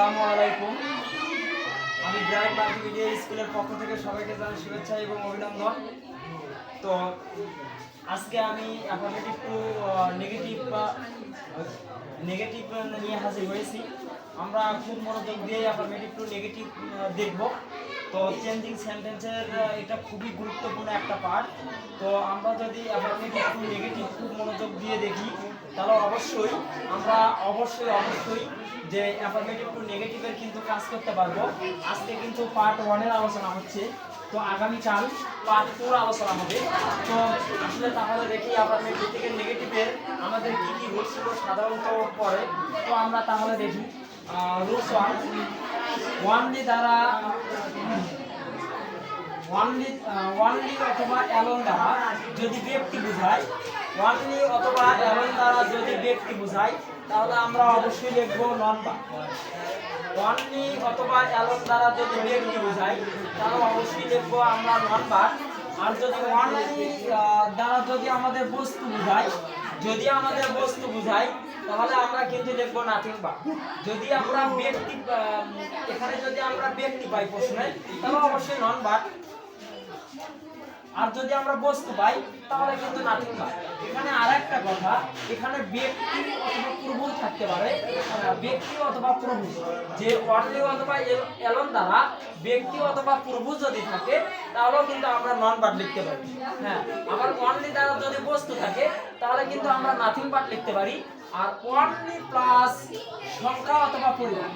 আসসালামু আলাইকুম। আমি ব্রাইট মাল্টিমিডিয়া স্কুলের পক্ষ থেকে সবাইকে জানাই শুভেচ্ছা এবং অভিনন্দন। তো আজকে আমি অ্যাফার্মেটিভ টু নেগেটিভ নিয়ে হাজির হয়েছি। আমরা খুব মনোযোগ দিয়ে অ্যাফার্মেটিভ টু নেগেটিভ দেখব। তো চেঞ্জিং সেন্টেন্সের এটা খুবই গুরুত্বপূর্ণ একটা পার্ট। তো আমরা যদি অ্যাফার্মেটিভ টু নেগেটিভ খুব মনোযোগ দিয়ে দেখি তাহলে আমরা অবশ্যই যে অ্যাফার্মেটিভ টু নেগেটিভের কিন্তু কাজ করতে পারবো। আজকে কিন্তু পার্ট 1 এর আলোচনা হচ্ছে, তো আগামীকাল পার্ট 2 আলোচনা হবে। তো আসলে তাহলে দেখি অ্যাফার্মেটিভ থেকে নেগেটিভের আমাদের কি কি রুলসগুলো সাধারণত পড়ে। তো আমরা তাহলে দেখি রুলস 1, ওয়ানলি দ্বারা ওয়ানলি অথবা অ্যালোন দ্বারা যদি ব্যক্তি বোঝায়, ওয়ানলি অথবা অ্যালোন দ্বারা যদি ব্যক্তি বোঝায় তাহলে আমরা অবশ্যই লিখব নন বা। ওয়ানলি অথবা অ্যালোন দ্বারা যদি ব্যক্তি বোঝায় তাহলে অবশ্যই লিখব আমরা নন বা। আর যদি ওয়ানলি দ্বারা যদি আমাদের বস্তু বোঝায়, তাহলে আমরা কিন্তু লিখব নাথিং বা। যদি আমরা ব্যক্তি এখানে যদি আমরা ব্যক্তি পাই প্রশ্নে তাহলে অবশ্যই নন বা। আর যদি আমরা বস্তু পাই তাহলে কিন্তু নাথিং বা। এখানে আরেকটা কথা, এখানে ব্যক্তি অথবা প্রভু থাকতে পারে, ব্যক্তি অথবা প্রভু। যে ওয়ানলি অথবা অ্যালোন দ্বারা ব্যক্তি অথবা প্রভু যদি থাকে তাহলেও কিন্তু আমরা নন বাট লিখতে পারি। হ্যাঁ, আবার ওয়ানলি দ্বারা যদি বস্তু থাকে তাহলে কিন্তু আমরা নাথিং বাট লিখতে পারি। আর ওয়ানলি প্লাস সংখ্যা অথবা পরিমাণ,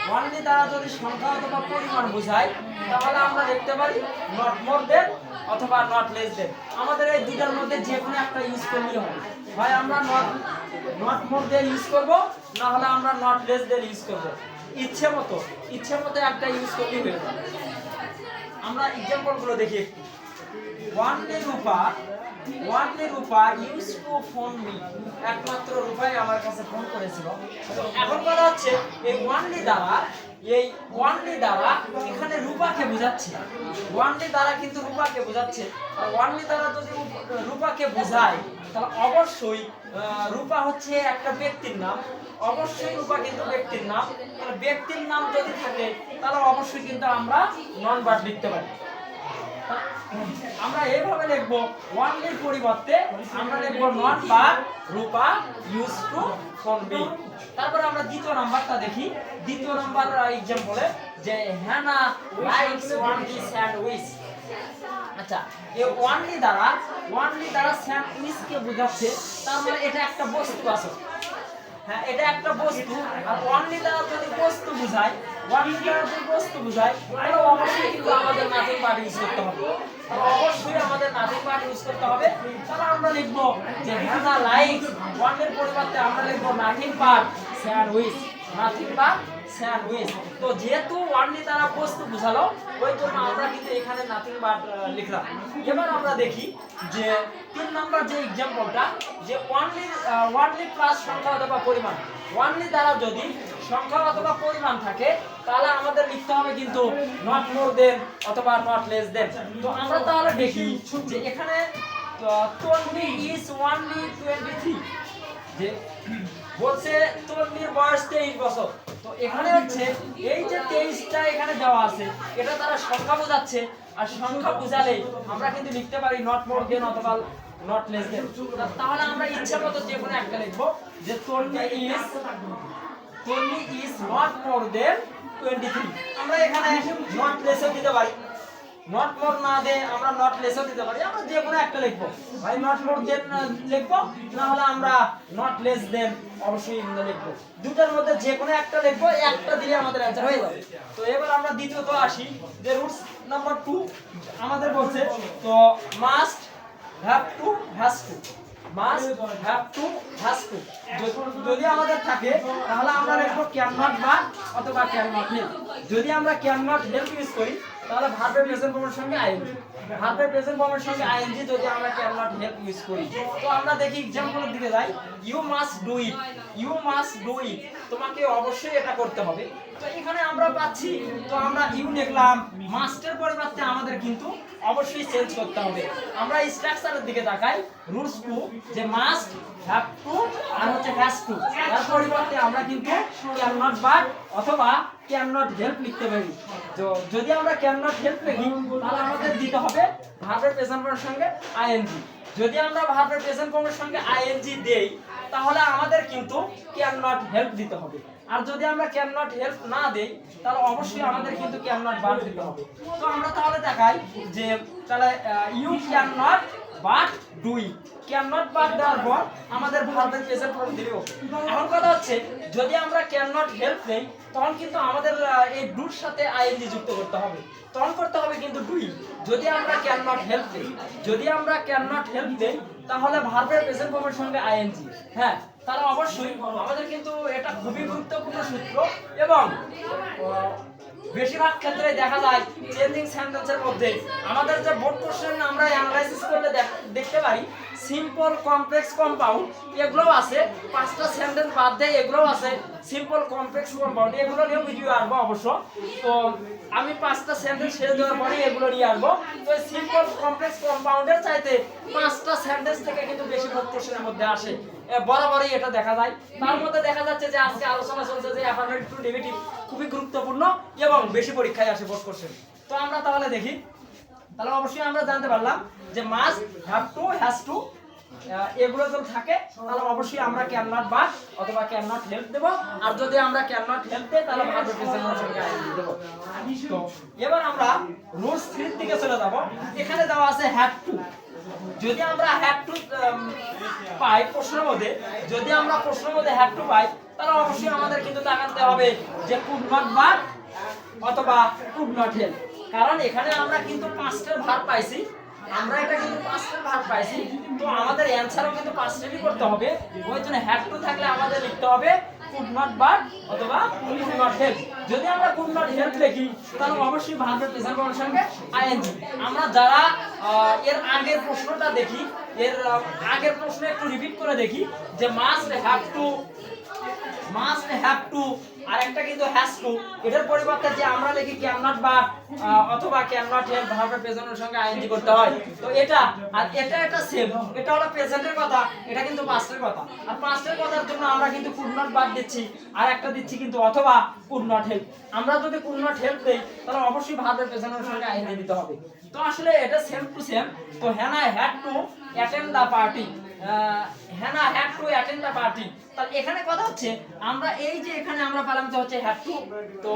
ওয়ানলি দ্বারা যদি সংখ্যা অথবা পরিমাণ বোঝায় তাহলে আমরা লিখতে পারি নট মোর দেন অথবা নট লেস দেন। আমাদের এই দুটার মধ্যে যে কোনো একটা ইউজ করলেই হবে। হয় আমরা নট মোর দেন ইউজ করব, না হলে আমরা নট লেস দেন ইউজ করব। ইচ্ছে মতো একটা ইউজ করলেই হয়ে যাবে। আমরা एग्जांपलগুলো দেখি একটু। Only Rupa use to phone me, একমাত্র রূপাই আমার কাছে ফোন করেছিল। তো এখন কথা হচ্ছে এই ওয়ানলি দ্বারা এখানে রূপাকে বোঝাচ্ছে। ওয়ানলি দ্বারা কিন্তু রূপাকে বোঝাচ্ছে। আর ওয়ানলি দ্বারা যদি রূপাকে বোঝায় তাহলে অবশ্যই রূপা হচ্ছে একটা ব্যক্তির নাম, অবশ্যই রূপা কিন্তু ব্যক্তির নাম। তাহলে ব্যক্তির নাম যদি থাকে তাহলে অবশ্যই কিন্তু আমরা নন বাট লিখতে পারি। আমরা এইভাবে লিখব, ওয়ানলির পরিবর্তে আমরা লিখব নট বা রূপা ইউজ টু ফোন মি। তারপর আমরা দ্বিতীয় নাম্বারটা দেখি। দ্বিতীয় নাম্বার एग्जांपले যে হ্যানা লাইকস ওয়ানলি স্যান্ডউইচ। আচ্ছা, এই ওয়ানলি দ্বারা স্যান্ডউইচ কে বোঝাচ্ছে, তার মানে এটা একটা বস্তু আছে। হ্যাঁ, এটা একটা বস্তু। আর ওয়ানলি দ্বারা যদি বস্তু বোঝায়, তাহলে অবশ্যই কিন্তু আমাদের নাথিং বাট ইউজ করতে হবে। তাহলে আমরা লিখব যে হ্যানা লাইকস, ওয়ানলির পরিবর্তে আমরা লিখব নাথিং বাট স্যান্ডউইচ, তো যেহেতু ওয়ানলি দ্বারা বস্তু বোঝালো ওই জন্য আমরা কিন্তু এখানে নাথিং বাট লিখলাম। এবার আমরা দেখি যে 3 নাম্বার যে एग्जांपलটা, যে ওয়ানলি প্লাস সংখ্যা অথবা পরিমাণ। ওয়ানলি দ্বারা যদি সংখ্যা অথবা পরিমাণ থাকে তাহলে আমাদের লিখতে হবে কিন্তু নট মোর দেন অথবা নট লেস দেন। তো আমরা তাহলে দেখি যে এখানে তন্বী ইজ ওয়ানলি 23, যে বলছে তন্বীর বয়স 23 বছর। তো এখানে হচ্ছে এই যে 23টা এখানে দেওয়া আছে এটা তারা সংখ্যা বোঝাচ্ছে। আর সংখ্যা বোঝালে আমরা কিন্তু লিখতে পারি নট মোর দেন অথবা নট লেস দেন। তাহলে আমরা ইচ্ছা মতো যে কোনো একটা লিখব, যে তন্বী ইজ নট মোর দেন 23। আমরা এখানে নট লেসও দিতে পারি, নট মোর না দে আমরা নট লেসও দিতে পারি। আমরা যে কোনো একটা লিখব, ভাই নট মোর দেন লিখব, না হলে আমরা নট লেস দেন অবশ্যই লিখব। দুটার মধ্যে যে কোনো একটা লিখব, একটা দিলে আমাদের অ্যানসার হয়ে যাবে। তো এবার আমরা দ্বিতীয়ত আসি, যে রুলস নাম্বার 2 আমাদের বলছে তো মাস্ট হ্যাভ টু যদি আমাদের থাকে তাহলে আমরা লিখব ক্যান নট বা অথবা ক্যান নট হেল্প। যদি আমরা ক্যান নট হেল্প ইউজ করি তাহলে ভার্বের প্রেজেন্ট ফর্মের সঙ্গে আইএনজি, যদি আমরা ক্যান নট হেল্প ইউজ করি। তো আমরা দেখি एग्जांपलের দিকে যাই। ইউ মাস্ট ডু ইট, তোমাকে অবশ্যই এটা করতে হবে। তো এখানে আমরা পাচ্ছি, তো আমরা ইউ লিখলাম, মাস্টের পরিবর্তে আমাদের কিন্তু অবশ্যই চেঞ্জ করতে হবে। আমরা স্ট্রাকচারের দিকে তাকাই, রুলস 2 যে মাস্ট, হ্যাভ টু আর হচ্ছে হ্যাজ টু, এর পরিবর্তে আমরা কিন্তু ক্যান নট বাট অথবা ক্যান নট হেল্প লিখতে পারি। তো যদি আমরা ক্যান নট হেল্প লিখি তাহলে আমাদের দিতে হবে ভার্বের প্রেজেন্ট ফর্মের সঙ্গে আইএনজি। যদি আমরা ভার্বের প্রেজেন্ট ফর্মের সঙ্গে আইএনজি দেই তাহলে আমাদের কিন্তু ক্যান নট হেল্প দিতে হবে। আর যদি আমরা ক্যান নট হেল্প না দেই তাহলে অবশ্যই আমাদের কিন্তু ক্যান নট বাট দিতে হবে। তো আমরা তাহলে দেখাই যে তাহলে you can not but do it, can not but দেওয়ার পর আমাদের ভার্বের প্রেজেন্ট ফর্ম দিলে ওকে। এখন কথা হচ্ছে যদি আমরা ক্যান নট হেল্প নেই তখন কিন্তু আমাদের এই ডুর সাথে আইএনজি যুক্ত করতে হবে, তখন করতে হবে কিন্তু ডুই। যদি আমরা ক্যান নট হেল্প দেই, যদি আমরা ক্যান নট হেল্প দেই তাহলে ভার্বের প্রেজেন্ট ফর্মের সঙ্গে আইএনজি। হ্যাঁ, তাহলে অবশ্যই আমাদের কিন্তু এটা খুবই গুরুত্বপূর্ণ সূত্র এবং বেশিরভাগ ক্ষেত্রে দেখা যায় চেঞ্জিং সেন্টেন্সের মধ্যে আমাদের যে বোর্ড কোশ্চেন আমরা অ্যানালাইসিস করলে দেখতে পারি সিম্পল, কমপ্লেক্স, কম্পাউন্ড এগুলো আছে। পাঁচটা সেন্টেন্স বাদ দিয়ে এগুলো আছে সিম্পল, কমপ্লেক্স, কম্পাউন্ড, এগুলো নিয়েও ভিডিও আসবো অবশ্য। তো আমি পাঁচটা সেন্টেন্স শেষ দেওয়ার পরে এগুলো নিয়ে আসবো। তো সিম্পল, কমপ্লেক্স, কম্পাউন্ডের চাইতে পাঁচটা সেন্টেন্স থেকে কিন্তু বেশি বোর্ড কোশ্চেনের মধ্যে আসে, বরাবরই এটা দেখা যায়। তার মধ্যে দেখা যাচ্ছে যে আজকে আলোচনা চলছে যে অ্যাফার্মেটিভ টু নেগেটিভ খুবই গুরুত্বপূর্ণ এবং বেশি পরীক্ষায় আসে বোর্ড কোশ্চেন। তো আমরা তাহলে দেখি, তাহলে অবশ্যই আমরা জানতে পারলাম যে must, have two, has to এগুলো যদি থাকে তাহলে অবশ্যই আমরা ক্যান নট বাট অথবা ক্যান নট হেল্প দেব। আর যদি আমরা ক্যান নট হেল্প দেই তাহলে ভার্বের প্রেজেন্টের সঙ্গে আইএনজি দেব। তো এবার আমরা রুলস 3 দিকে চলে যাব। এখানে দেওয়া আছে হ্যাভ টু। যদি আমরা হ্যাভ টু পাই প্রশ্নের মধ্যে, যদি আমরা প্রশ্নের মধ্যে হ্যাভ টু পাই তাহলে অবশ্যই আমাদের কিন্তু তাকাতে হবে যে কুড নট বাট অথবা কুড নট হেল্প। কারণ এখানে আমরা কিন্তু পাঁচটার ভার্ব পাইছি, আমরা এটা কিন্তু পাঁচটার ভার্ব পাইছি। তো আমাদের অ্যানসারও কিন্তু পাঁচটারই করতে হবে। ওই জন্য হ্যাভ টু থাকলে আমাদের লিখতে হবে কুড নট বাট অথবা কুড নট হেল্প। যদি আমরা কুড নট হেল্প লিখি তাহলে অবশ্যই ভার্বের প্রেজেন্ট ফর্মের সঙ্গে আইএনজি। আমরা যারা এর আগের প্রশ্নটা দেখি, এর আগের প্রশ্ন একটু রিপিট করে দেখি যে must have to, must have to আর একটা কিন্তু হ্যাজ টু, এটার পরিবর্তে যে আমরা লিখি ক্যান নট বাট অথবা ক্যান নট হেল্প ভার্বের প্রেজেন্টের সঙ্গে আইএনজি করতে হয়। তো এটা আর এটা সেম, এটা হলো প্রেজেন্টের কথা, এটা কিন্তু পাস্টের কথা। আর পাস্টের কথার জন্য আমরা কিন্তু কুড নট বাট দিচ্ছি আর একটা দিচ্ছি কিন্তু অথবা কুড নট হেল্প। আমরা যদি কুড নট হেল্প দেই তাহলে অবশ্যই ভার্বের প্রেজেন্টের সঙ্গে আইএনজি দিতে হবে। তো আসলে এটা সেম টু সেম। তো Hannah had to attend the party, Hannah had to attend the party. তাহলে এখানে কথা হচ্ছে আমরা এই যে এখানে আমরা পেলাম যে হচ্ছে হ্যাড টু, তো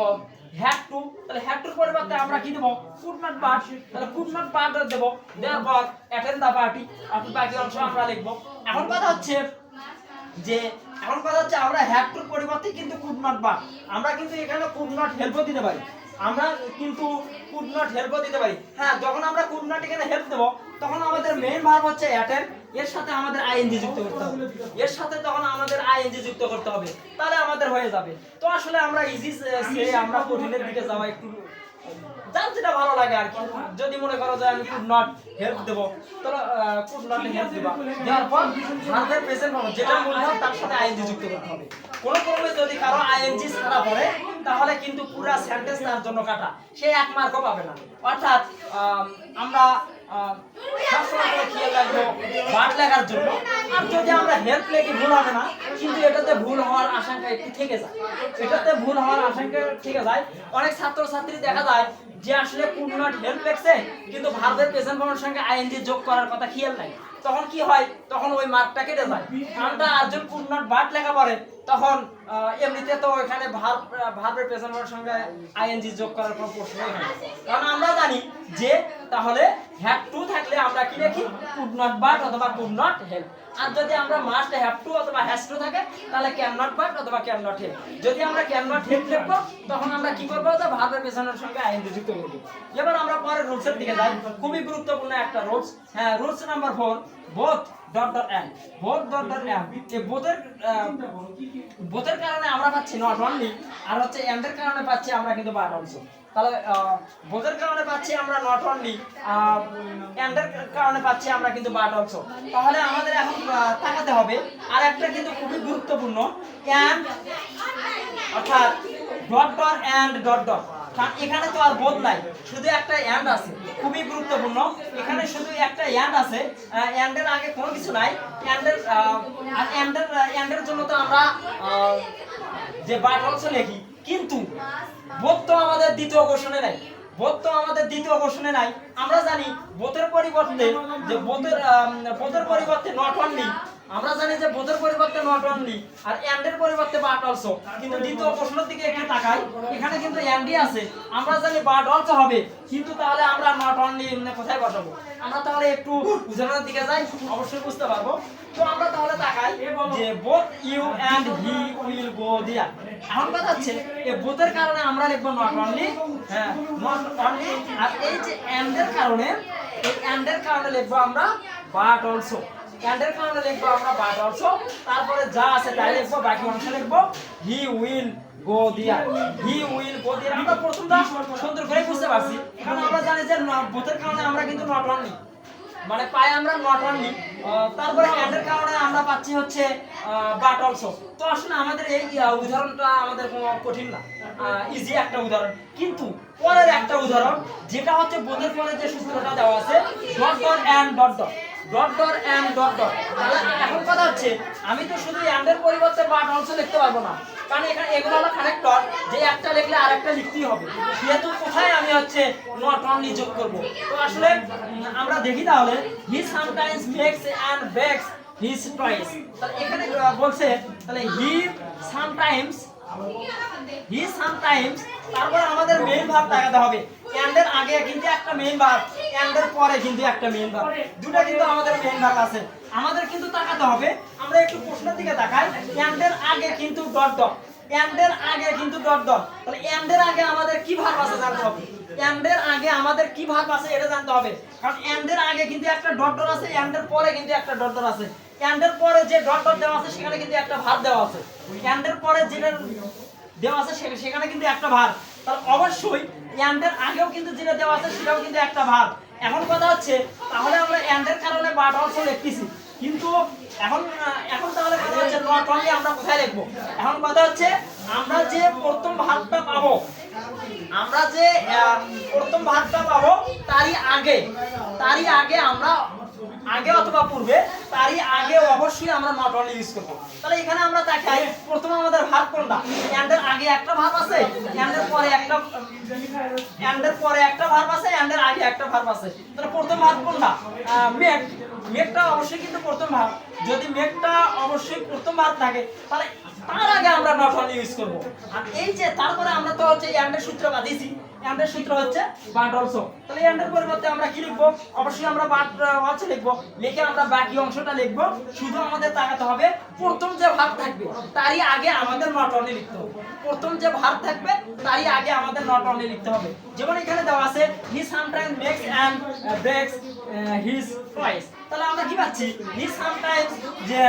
হ্যাড টু, তাহলে হ্যাড টুর পরিবর্তে আমরা কি দেব কুড নট বাট, তাহলে কুড নট বাট দেব, দেওয়ার পর অ্যাটেন্ড দ্য পার্টি, আর বাকি অংশ আমরা লিখব। এখন কথা হচ্ছে যে আমরা হ্যাড টুর পরিবর্তে কিন্তু কুড নট বাট, আমরা কিন্তু এখানে কুড নট হেল্পও দিতে পারি, আমরা কিন্তু কুড নট হেল্পও দিতে পারি। হ্যাঁ, যখন আমরা কুড নট এখানে হেল্প দেব তখন আমাদের মেইন ভার্ব হচ্ছে অ্যাটেন্ড, এর সাথে আমাদের আইএনজি যুক্ত করতে হবে, এর সাথে তখন আমাদের আইএনজি যুক্ত করতে হবে, তাহলে আমাদের হয়ে যাবে। তো আসলে আমরা ইজি সে আমরা কঠিনের দিকে যাওয়া একটু যার যেটা ভালো লাগে আর কি। যদি মনে করো যে আমি কুড নট হেল্প দেব তাহলে কুড নট হেল্প দেবা, দেওয়ার পর ভার্বের প্রেজেন্ট ফর্ম যেটা মূল ভার্ব তার সাথে আইএনজি যুক্ত করতে হবে। কোন ক্রমে যদি কারো আইএনজি ছাড়া পড়ে তাহলে কিন্তু পুরো সেন্টেন্স তার জন্য কাটা, সে এক মার্কও পাবে না। অর্থাৎ আমরা সবসময় করে খেয়াল রাখবো বাট লেখার জন্য। আর যদি আমরা হেল্প লেখি ভুল হবে না, কিন্তু এটাতে ভুল হওয়ার আশঙ্কা একটু থেকে যায়, এটাতে ভুল হওয়ার আশঙ্কা থেকে যায়। অনেক ছাত্রছাত্রী দেখা যায় যে আসলে কুড নট হেল্প লেখছে কিন্তু ভার্বের প্রেজেন্ট ফর্মের সঙ্গে আইএনজি যোগ করার কথা খেয়াল নাই, তখন কি হয়, তখন ওই মার্কটা কেটে যায়। কারণটা আর যদি কুড নট বাট লেখা পড়ে তখন এমনিতে তো এখানে ভার্বের প্রেজেন্ট ফর্মের সঙ্গে আইএনজি যোগ করার কোনো প্রশ্নই হয় না। কারণ আমরা জানি যে তাহলে হ্যাভ টু থাকলে আমরা কি লিখি কুড নট বাট অথবা কুড নট হেল্প। আর যদি আমরা মাস্ট হ্যাভ টু অথবা হ্যাজ টু থাকে তাহলে ক্যান নট বাট অথবা ক্যান নট হেল্প। যদি আমরা ক্যান নট হেল্প লিখবো তখন আমরা কি করবো, যে ভার্বের প্রেজেন্টের সঙ্গে আইএনজি যুক্ত করব। এবার আমরা পরের রুলসের দিকে যাই, খুবই গুরুত্বপূর্ণ একটা রুলস। হ্যাঁ, rules number 4, both dot dot and, both dot dot and. এই বোথের কারণে আমরা পাচ্ছি নট অনলি, আর হচ্ছে এন্ডের কারণে পাচ্ছি আমরা কিন্তু বাট অলসো। তাহলে বোথের কারণে পাচ্ছি আমরা নট অনলি, এন্ডের কারণে পাচ্ছি আমরা কিন্তু বাট অলসো। তাহলে আমাদের এখন তাকাতে হবে আর একটা কিন্তু খুবই গুরুত্বপূর্ণ, এন্ড অর্থাৎ dot dot and dot dot. এখানে তো আর বোধ নাই, শুধু একটা এন্ড আছে, খুবই গুরুত্বপূর্ণ। এখানে শুধু একটা এন্ড আছে, এন্ডের আগে কোনো কিছু নাই। এন্ডের জন্য তো আমরা যে বাট অলসো লিখি, কিন্তু বোধ তো আমাদের দ্বিতীয় কোশ্চেনে নাই, বোধ তো আমাদের দ্বিতীয় কোশ্চেনে নাই। আমরা জানি বোধের পরিবর্তে যে বোধের পরিবর্তে নট অনলি, আমরা জানি যে বোধের পরিবর্তে নট অনলি আর এন্ডের পরিবর্তে বাট অলসো। কিন্তু দ্বিতীয় প্রশ্নের দিকে একটু তাকাই, এখানে কিন্তু এন্ডই আছে, আমরা জানি বাট অলসো হবে, কিন্তু তাহলে আমরা নট অনলি কোথায় বসাবো? আমরা তাহলে একটু উদাহরণের দিকে যাই, অবশ্যই বুঝতে পারবো। তো আমরা তাহলে তাকাই যে both you and he will go there. এখন কথা হচ্ছে এই বোথের কারণে আমরা লিখবো নট অনলি, হ্যাঁ নট অনলি, আর এই যে এন্ডের কারণে, এই এন্ডের কারণে লিখবো আমরা বাট অলসো, এন্ডের কারণে লিখবো আমরা বাট অলসো। তারপরে যা আছে তাই লিখবো, বাকি অংশ লিখবো হি will go there, he will go দেয়ার। আমরা প্রথমটা সুন্দর করে বুঝতে পারছি, কারণ আমরা জানি যে বোথের কারণে আমরা কিন্তু নট অনলি মানে পাই আমরা নট অনলি, তারপরে এন্ডের কারণে আমরা পাচ্ছি হচ্ছে বাট অলসো। তো আসলে আমাদের এই উদাহরণটা আমাদের কোনো কঠিন না, ইজি একটা উদাহরণ। কিন্তু পরের একটা উদাহরণ যেটা হচ্ছে বোধের পরে যে সূত্রটা দেওয়া আছে dot dot and dot dot, dot dot and dot dot. তাহলে এখন কথা হচ্ছে আমি তো শুধু এন্ডের পরিবর্তে বাট অলসো লিখতে পারবো না, কারণ এখানে এগুলো হলো কানেক্টর, যে একটা লিখলে আরেকটা লিখতেই হবে, যেহেতু কোথায় আমি হচ্ছে নট অনলি যোগ করব। তো আসলে আমরা দেখি তাহলে he sometimes makes and bakes his toys. তাহলে এখানে বলছে তাহলে হি সামটাইমস, হি সামটাইমস, তারপর আমাদের মেইন ভার্ব লাগাতে হবে। এন্ডের আগে কিন্তু একটা মেইন ভার্ব, এন্ডের পরে কিন্তু একটা মেইন ভার্ব, দুটো কিন্তু আমাদের মেইন ভার্ব আছে। আমাদের কিন্তু তাকাতে হবে, আমরা একটু প্রশ্নের দিকে তাকাই, এন্ডের আগে কিন্তু ডট ডট, এন্ডের আগে কিন্তু ডট ডট। তাহলে এন্ডের আগে আমাদের কি ভার্ব আছে জানতে হবে, এন্ডের আগে আমাদের কি ভার্ব আছে এটা জানতে হবে, কারণ এন্ডের আগে কিন্তু একটা ডট ডট আছে, এন্ডের পরে কিন্তু একটা ডট ডট আছে। এন্ডের পরে যে ডট ডট দেওয়া আছে সেখানে কিন্তু একটা ভার্ব দেওয়া আছে, এন্ডের পরে যেটা দেওয়া আছে সেখানে কিন্তু একটা ভার্ব। তাহলে অবশ্যই এন্ডের আগেও কিন্তু যেটা দেওয়া আছে সেটাও কিন্তু একটা ভার্ব। এখন কথা হচ্ছে তাহলে আমরা এন্ডের কারণে বাট অলসো লিখতেছি, কিন্তু এখন তাহলে কথা হচ্ছে নট অনলি আমরা কোথায় লিখবো? এখন কথা হচ্ছে আমরা যে প্রথম ভার্বটা পাবো, আমরা যে প্রথম ভার্বটা পাবো তারই আগে আমরা আগে অথবা পূর্বে তারই আগে অবশ্যই আমরা নট অনলি ইউজ করব। তাহলে এখানে আমরা দেখাই প্রথমে আমাদের ভার্ব কোনটা, এন্ডের আগে একটা ভার্ব আছে, এন্ডের পরে একটা ভার্ব আছে, এন্ডের আগে একটা ভার্ব আছে। তাহলে প্রথম ভার্ব কোনটা? মেক, মেকটা অবশ্যই কিন্তু প্রথম ভার্ব। যদি মেকটা অবশ্যই প্রথম ভার্ব থাকে তাহলে তার আগে আমরা নট অনলি ইউজ করব। আর এই যে তারপরে আমরা তো হচ্ছে এন্ডের সূত্র বাঁধিয়েছি, এন্ডের সূত্র হচ্ছে বাট অলসো। তাহলে এন্ডের পরিবর্তে আমরা কি লিখবো? অবশ্যই আমরা বাট অলসো লিখবো, লিখে আমরা বাকি অংশটা লিখবো। শুধু আমাদের তাকাতে হবে প্রথম যে ভার্ব থাকবে তারই আগে আমাদের নট অনলি লিখতে হবে, প্রথম যে ভার্ব থাকবে তারই আগে আমাদের নট অনলি লিখতে হবে। যেমন এখানে দেওয়া আছে he sometimes makes and breaks his toys. তাহলে আমরা কি পাচ্ছি? হি সামটাইমস, যে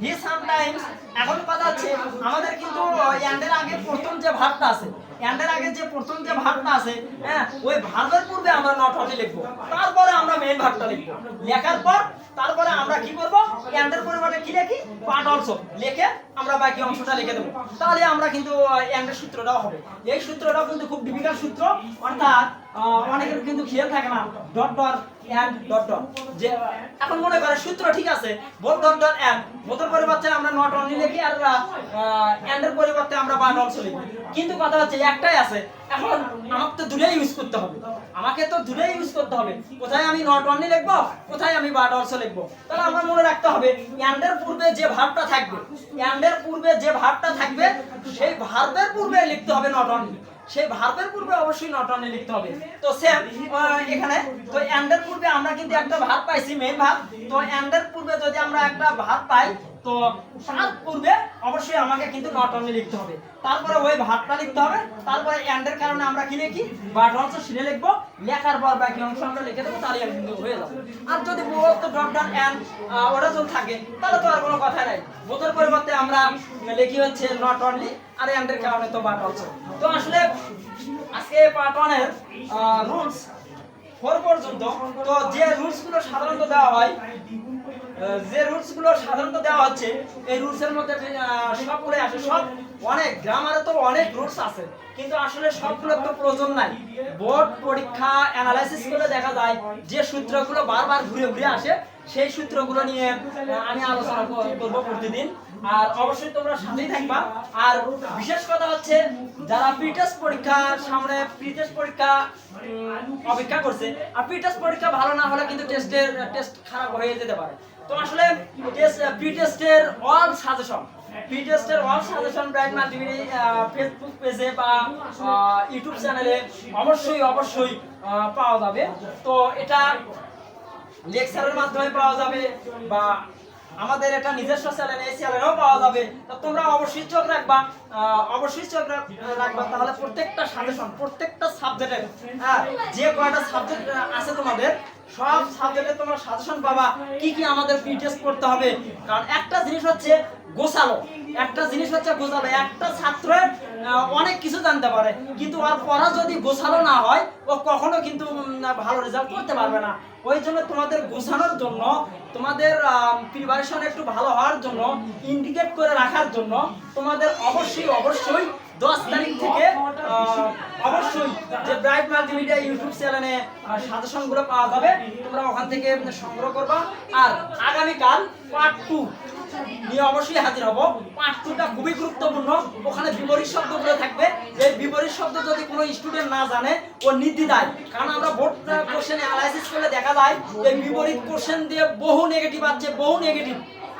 হি সামটাইমস। এখন কথা হচ্ছে আমাদের কিন্তু এন্ডের আগে প্রথম যে ভার্বটা আছে, এন্ডের আগে যে প্রথম যে ভার্বটা আছে, হ্যাঁ ওই ভার্বের পূর্বে আমরা নট অনলি লিখবো, তারপরে আমরা মেইন ভার্বটা লিখবো। লেখার পর তারপরে আমরা কি করব? এন্ডের পরিবর্তে কি লিখি? বাট অলসো লিখে আমরা বাকি অংশটা লিখে দেব। তাহলে আমরা কিন্তু এন্ডের সূত্রটাও হবে। এই সূত্রটাও কিন্তু খুব ডিফিকাল্ট সূত্র, অর্থাৎ অনেকের কিন্তু খেয়াল থাকে না dot dot and dot dot. যে এখন মনে করে সূত্র ঠিক আছে, বোথ ডট ডট এন্ড, বোথের পরিবর্তে আমরা নট অনলি লিখি আর এন্ডের পরিবর্তে আমরা বাট অলসো লিখি। কিন্তু কথা হচ্ছে একটাই আছে, এখন আমাকে তো দুটোই ইউজ করতে হবে, কোথায় আমি নট অনলি লিখবো, কোথায় আমি বাট অলসো লিখবো। তাহলে আমরা মনে রাখতে হবে এন্ডের পূর্বে যে ভার্বটা থাকবে, সেই ভার্বের পূর্বে লিখতে হবে নট অনলি, সেই ভার্বের পূর্বে অবশ্যই নট অনলি লিখতে হবে। তো সেম এখানে তো এন্ডের পূর্বে আমরা কিন্তু একটা ভার্ব পাইছি, মেইন ভার্ব। তো এন্ডের পূর্বে যদি আমরা একটা ভার্ব পাই তো তার পূর্বে অবশ্যই আমাকে কিন্তু নট অনলি লিখতে হবে, তারপরে ওই ভার্বটা লিখতে হবে, তারপরে এন্ডের কারণে আমরা কি লিখি? বাট অলসো সিনে লিখবো, লেখার পর বাকি অংশ আমরা লিখে দেবো, তাহলে কিন্তু হয়ে যাবে। আর যদি বোথ ডট ডট এন্ড ওটা যদি থাকে তাহলে তো আর কোনো কথা নাই, বোথের পরিবর্তে আমরা লিখি হচ্ছে নট অনলি, আর এন্ডের কারণে তো বাট অলসো। তো আসলে আজকে পার্ট 1 এর রুলস 4 পর্যন্ত, তো যে রুলসগুলো সাধারণত দেওয়া হয়, হচ্ছে এই রুলসের মধ্যে সবগুলো আসে, সব অনেক গ্রামারে তো অনেক রুলস আছে, কিন্তু আসলে সবগুলো তো প্রয়োজন নাই। বোর্ড পরীক্ষা অ্যানালাইসিস করে দেখা যায় যে সূত্রগুলো বারবার ঘুরে ঘুরে আসে সেই সূত্রগুলো নিয়ে আমি আলোচনা করব প্রতিদিন। আর অবশ্যই তোমরা সাথেই থাকবা। আর বিশেষ কথা হচ্ছে যারা প্রি-টেস্ট পরীক্ষার সামনে প্রি-টেস্ট পরীক্ষা অপেক্ষা করছে, আর প্রি-টেস্ট পরীক্ষা ভালো না হলে কিন্তু টেস্ট খারাপ হয়ে যেতে পারে। তো আসলে প্রি-টেস্টের all suggestion Bright Multimedia Facebook পেজে বা ইউটিউব চ্যানেলে অবশ্যই পাওয়া যাবে। তো এটা লেকচারের মাধ্যমে পাওয়া যাবে বা আমাদের এটা নিজস্ব চ্যানেল, এই চ্যানেলেও পাওয়া যাবে। তো তোমরা অবশ্যই চোখ রাখবা, তাহলে প্রত্যেকটা সাজেশন, প্রত্যেকটা সাবজেক্টের যে কয়টা সাবজেক্ট আছে তোমাদের সব সাবজেক্টে তোমরা সাজেশন পাবা কি কি আমাদের প্রি-টেস্ট করতে হবে। কারণ একটা জিনিস হচ্ছে গোছালো, একটা ছাত্রের অনেক কিছু জানতে পারে, কিন্তু আর পড়া যদি গোছালো না হয় ও কখনো কিন্তু ভালো রেজাল্ট করতে পারবে না। ওই জন্য তোমাদের গোছানোর জন্য, তোমাদের প্রিপারেশন একটু ভালো হওয়ার জন্য, ইন্ডিকেট করে রাখার জন্য তোমাদের অবশ্যই 10 তারিখ থেকে অবশ্যই যে ব্রাইট মাল্টিমিডিয়া ইউটিউব চ্যানেলে সাজেশনগুলো পাওয়া যাবে, তোমরা ওখান থেকে সংগ্রহ করবা। আর আগামীকাল পার্ট 2 নিয়ে অবশ্যই হাজির হব। পার্ট 2টা খুবই গুরুত্বপূর্ণ, ওখানে বিপরীত শব্দগুলো থাকবে। এই বিপরীত শব্দ যদি কোনো স্টুডেন্ট না জানে ও নির্দ্বিধায়, কারণ আমরা বোর্ড কোশ্চেন অ্যানালাইসিস করলে দেখা যায় এই বিপরীত কোশ্চেন দিয়ে বহু নেগেটিভ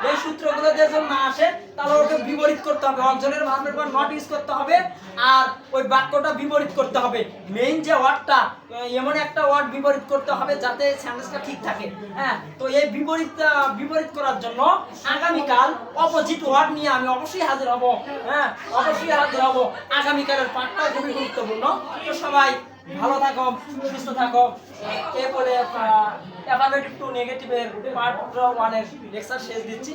এই সূত্রগুলো দিয়ে যখন না আসে তাহলে ওকে বিপরীত করতে হবে, অঞ্চলের ভার্বের পর নট ইউজ করতে হবে, আর ওই বাক্যটা বিপরীত করতে হবে। মেইন যে ওয়ার্ডটা, এমন একটা ওয়ার্ড বিপরীত করতে হবে যাতে সেন্টেন্সটা ঠিক থাকে। তো এই বিপরীত করার জন্য আগামীকাল অপোজিট ওয়ার্ড নিয়ে আমি অবশ্যই হাজির হব। আগামীকালের পার্টটা খুবই গুরুত্বপূর্ণ। তো সবাই ভালো থাকো, সুস্থ থাকো। এই বলে অ্যাফার্মেটিভ টু নেগেটিভের পার্ট 1 এর লেকচার শেষ দিচ্ছি।